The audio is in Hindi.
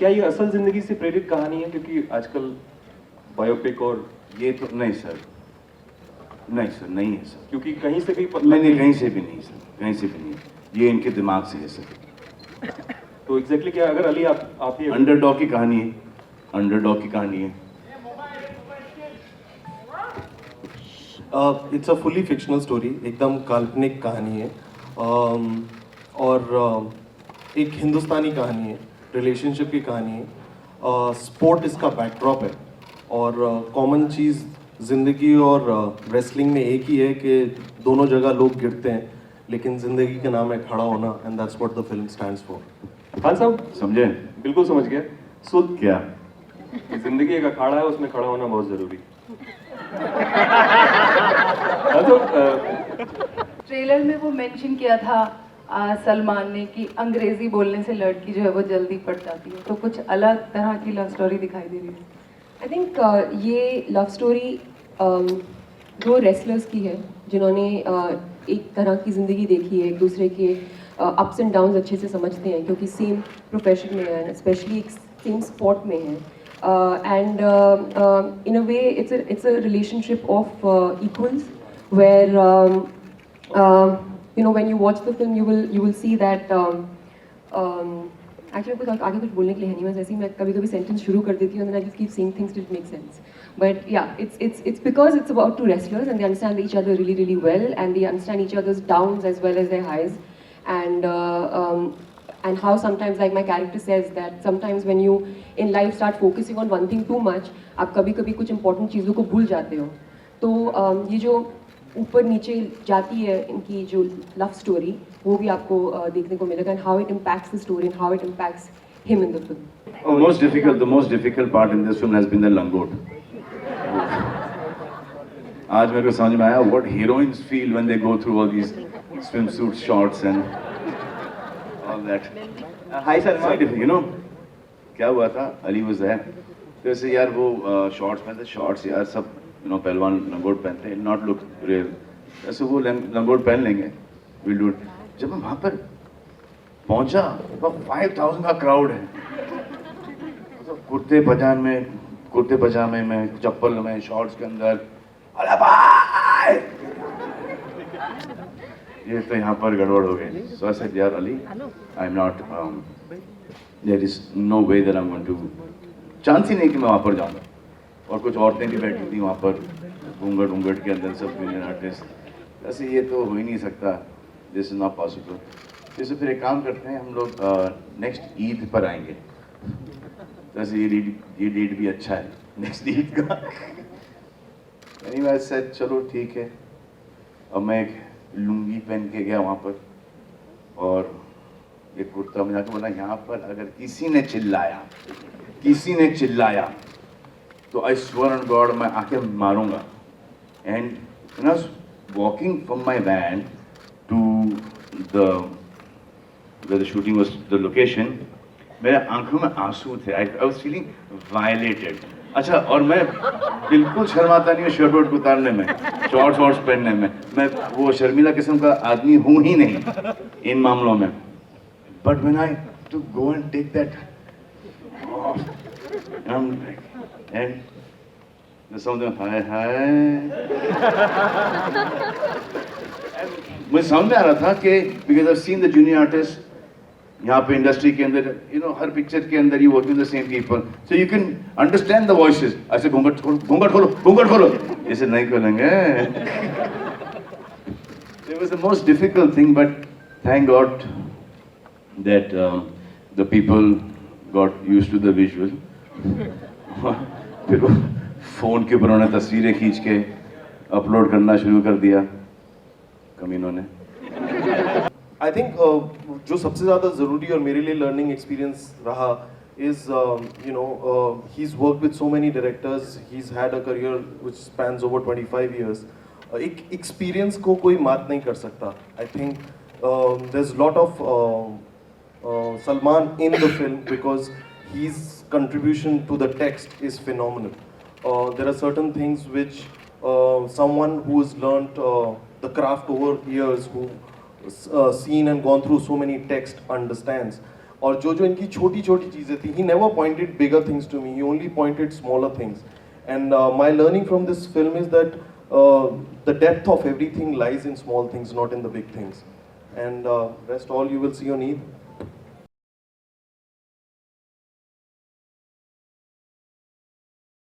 क्या ये असल जिंदगी से प्रेरित कहानी है? क्योंकि आजकल बायोपिक और ये तो नहीं सर, नहीं सर, नहीं है सर। क्योंकि कहीं से भी नहीं, कहीं से भी नहीं सर, कहीं से भी नहीं। ये इनके दिमाग से है सर। तो एग्जैक्टली क्या, अगर अली आप ही अंडरडॉग की कहानी है, अंडरडॉग की कहानी है। It's a fully fictional story, एकदम काल्पनिक कहानी है। और एक हिंदुस्तानी कहानी है, रिलेशनशिप की कहानी है। स्पोर्ट इसका बैकड्रॉप है और कॉमन चीज़ ज़िंदगी और रेसलिंग में एक ही है कि दोनों जगह लोग गिरते हैं, लेकिन ज़िंदगी का नाम है खड़ा होना, and that's what the film stands for. Khan साहब समझे? बिल्कुल समझ गया। सो क्या? जिंदगी एक अखाड़ा है, उसमें खड़ा होना बहुत जरूरी। हाँ, तो ट्रेलर में वो मेंशन किया था सलमान ने कि अंग्रेजी बोलने से लड़की जो है वो जल्दी पड़ जाती है, तो कुछ अलग तरह की लव स्टोरी दिखाई दे रही है। आई थिंक ये लव स्टोरी दो रेसलर्स की है जिन्होंने एक तरह की ज़िंदगी देखी है, एक दूसरे के अप्स एंड डाउन्स अच्छे से समझते हैं क्योंकि सेम प्रोफेशन में है, स्पेशली एक सेम स्पॉट में है। And in a way it's a relationship of equals where you know when you watch the film you will see that actually कुछ आगे कुछ बोलने के लिए है नहीं, मैं जैसे ही मैं कभी कभी सेंटेंस शुरू कर देती हूँ and then I just keep saying things that make sense. But yeah, it's because it's about two wrestlers and they understand each other really well and they understand each other's downs as well as their highs. And how sometimes, like my character says, that sometimes when you in life start focusing on one thing too much, आप कभी कभी कुछ important चीज़ों को भूल जाते हो। तो ये जो ऊपर नीचे जाती है इनकी जो लव स्टोरी, वो भी आपको देखने को मिलेगा, and how it impacts the story and how it impacts him in the film. The most difficult part in this film has been the langot. आज मेरे को समझ में आया what heroines feel when they go through all these swimsuit shots and all that. Hi Salman. You know क्या हुआ था? Ali was there. तो ऐसे यार वो शॉर्ट्स पहनते, शॉर्ट्स यार सब पहलवान लंगोट पहनते हैं, नॉट लुक रियल। ऐसे वो लंगोट पहन लेंगे, विल डू इट। जब मैं वहाँ पर पहुँचा, 5000 का क्राउड है, तो कुर्ते पजामे में, चप्पल में, शॉर्ट्स के अंदर, अरे भाई ये तो यहाँ पर गड़बड़ हो गई। सो आई सेड यार Ali, I am not, there is no way that I am going to, chance ही नहीं कि मैं वहाँ पर जाऊँगा। और कुछ औरतें भी बैठी थी वहाँ पर घूंघट के अंदर, सब यूनियन आर्टिस्ट। ऐसे ये तो हो ही नहीं सकता, दिस इज नॉट पॉसिबल। जैसे फिर एक काम करते हैं, हम लोग नेक्स्ट ईद पर आएंगे। वैसे ये डेट भी अच्छा है, नेक्स्ट ईद का। एनीवे सेड चलो ठीक है। अब मैं एक लुंगी पहन के गया वहाँ पर और ये कुर्ता में जाकर बोला, यहाँ पर अगर किसी ने चिल्लाया तो आई स्वेयर ऑन गॉड मैं आके मारूंगा। And when I was walking from my van to the shooting was the location, मेरे आंखों में आंसू थे। I was feeling violated. अच्छा, और मैं बिल्कुल शर्माता नहीं हूँ शर्ट वर्ट उतारने में, शॉर्ट्स पहनने में। मैं वो शर्मीला किस्म का आदमी हूँ ही नहीं इन मामलों में। But when I to go and take that and there's something हाय मुझे समझ में आ रहा था कि because I've seen the junior artists यहाँ पे इंडस्ट्री के अंदर, हर पिक्चर के अंदर you working with the same people, so you can understand the voices. ऐसे घूंघट खोलो, ऐसे नहीं खोलेंगे। It was the most difficult thing, but thank God that the people got used to the visual. फिर वो फ़ोन के ऊपर उन्होंने तस्वीरें खींच के अपलोड करना शुरू कर दिया कमीनों ने। आई थिंक जो सबसे ज़्यादा ज़रूरी और मेरे लिए लर्निंग एक्सपीरियंस रहा is he is work with so many directors, he is had a career which spans over 25 years. एक एक्सपीरियंस को कोई मात नहीं कर सकता। I think there is lot of Salman in the film because his contribution to the text is phenomenal. There are certain things which someone who has learnt the craft over years, who seen and gone through so many texts understands. और जो जो इनकी छोटी छोटी चीज़ें थी, he never pointed bigger things to me, he only pointed smaller things. And my learning from this film is that the depth of everything lies in small things, not in the big things. And rest all you will see on Eid.